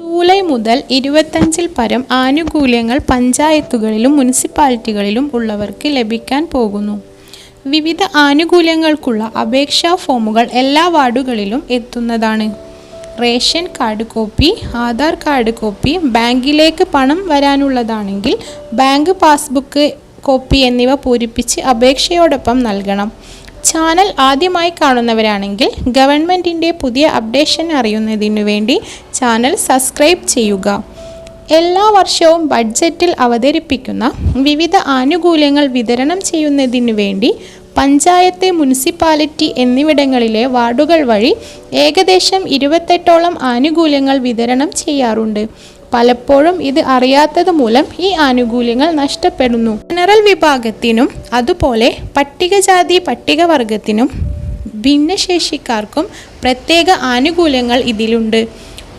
July മുതൽ 25-ൽ പരം ആനുകൂല്യങ്ങൾ പഞ്ചായത്തുകളിലും മുനിസിപ്പാലിറ്റികളിലും ഉള്ളവർക്ക് ലഭിക്കാൻ പോകുന്നു. വിവിധ ആനുകൂല്യങ്ങൾക്കുള്ള അപേക്ഷാ ഫോമുകൾ എല്ലാ വാർഡുകളിലും എത്തുന്നതാണ്. Ration card copy, Aadhaar card copy, ബാങ്കിലേക്ക് പണം വരാനുള്ളതാണെങ്കിൽ ബാങ്ക് പാസ്ബുക്ക് കോപ്പി എന്നിവ പൂരിപ്പിച്ച് അപേക്ഷയോടൊപ്പം നൽകണം. ചാനൽ ആദ്യമായി കാണുന്നവരാണെങ്കിൽ ഗവൺമെൻറ്റിൻ്റെ പുതിയ അപ്ഡേഷൻ അറിയുന്നതിനു വേണ്ടി ചാനൽ സബ്സ്ക്രൈബ് ചെയ്യുക. എല്ലാ വർഷവും ബഡ്ജറ്റിൽ അവതരിപ്പിക്കുന്ന വിവിധ ആനുകൂല്യങ്ങൾ വിതരണം ചെയ്യുന്നതിനു വേണ്ടി പഞ്ചായത്ത്, മുനിസിപ്പാലിറ്റി എന്നിവിടങ്ങളിലെ വാർഡുകൾ വഴി ഏകദേശം 28ഓളം ആനുകൂല്യങ്ങൾ വിതരണം ചെയ്യാറുണ്ട്. പലപ്പോഴും ഇത് അറിയാത്തത് മൂലം ഈ ആനുകൂല്യങ്ങൾ നഷ്ടപ്പെടുന്നു. ജനറൽ വിഭാഗത്തിനും അതുപോലെ പട്ടികജാതി പട്ടികവർഗത്തിനും ഭിന്നശേഷിക്കാർക്കും പ്രത്യേക ആനുകൂല്യങ്ങൾ ഇതിലുണ്ട്.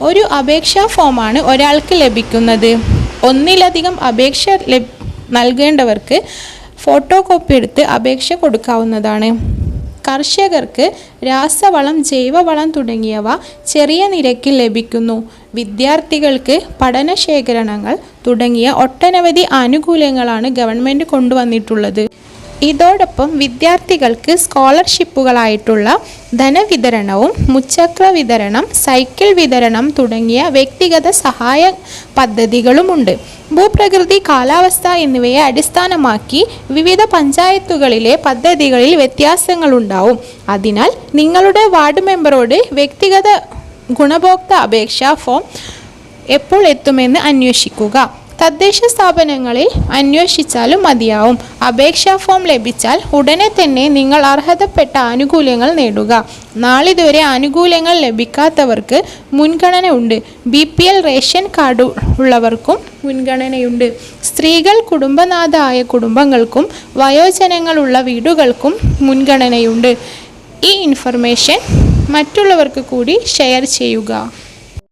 ഒരു അപേക്ഷാ ഫോമാണ് ഒരാൾക്ക് ലഭിക്കുന്നത്. ഒന്നിലധികം അപേക്ഷ നൽകേണ്ടവർക്ക് ഫോട്ടോ കോപ്പി എടുത്ത് അപേക്ഷ കൊടുക്കാവുന്നതാണ്. കർഷകർക്ക് രാസവളം, ജൈവവളം തുടങ്ങിയവ ചെറിയ നിരക്കിൽ ലഭിക്കുന്നു. വിദ്യാർത്ഥികൾക്ക് പഠനശേഖരണങ്ങൾ തുടങ്ങിയ ഒട്ടനവധി ആനുകൂല്യങ്ങളാണ് ഗവൺമെൻറ് കൊണ്ടുവന്നിട്ടുള്ളത്. ഇതോടൊപ്പം വിദ്യാർത്ഥികൾക്ക് സ്കോളർഷിപ്പുകളായിട്ടുള്ള ധനവിതരണവും മുച്ചക്ര വിതരണം, സൈക്കിൾ വിതരണം തുടങ്ങിയ വ്യക്തിഗത സഹായ പദ്ധതികളുമുണ്ട്. ഭൂപ്രകൃതി, കാലാവസ്ഥ എന്നിവയെ അടിസ്ഥാനമാക്കി വിവിധ പഞ്ചായത്തുകളിലെ പദ്ധതികളിൽ വ്യത്യാസങ്ങളുണ്ടാവും. അതിനാൽ നിങ്ങളുടെ വാർഡ് മെമ്പറോട് വ്യക്തിഗത ഗുണഭോക്തൃ അപേക്ഷാ ഫോം എപ്പോൾ എത്തുമെന്ന് അന്വേഷിക്കുക. തദ്ദേശ സ്ഥാപനങ്ങളിൽ അന്വേഷിച്ചാലും മതിയാവും. അപേക്ഷാ ഫോം ലഭിച്ചാൽ ഉടനെ തന്നെ നിങ്ങൾ അർഹതപ്പെട്ട ആനുകൂല്യങ്ങൾ നേടുക. നാളിതുവരെ ആനുകൂല്യങ്ങൾ ലഭിക്കാത്തവർക്ക് മുൻഗണനയുണ്ട്. BPL റേഷൻ കാർഡ് ഉള്ളവർക്കും മുൻഗണനയുണ്ട്. സ്ത്രീകൾ, കുടുംബനാഥ ആയ കുടുംബങ്ങൾക്കും വയോജനങ്ങളുള്ള വീടുകൾക്കും മുൻഗണനയുണ്ട്. ഈ ഇൻഫർമേഷൻ മറ്റുള്ളവർക്ക് കൂടി ഷെയർ ചെയ്യുക.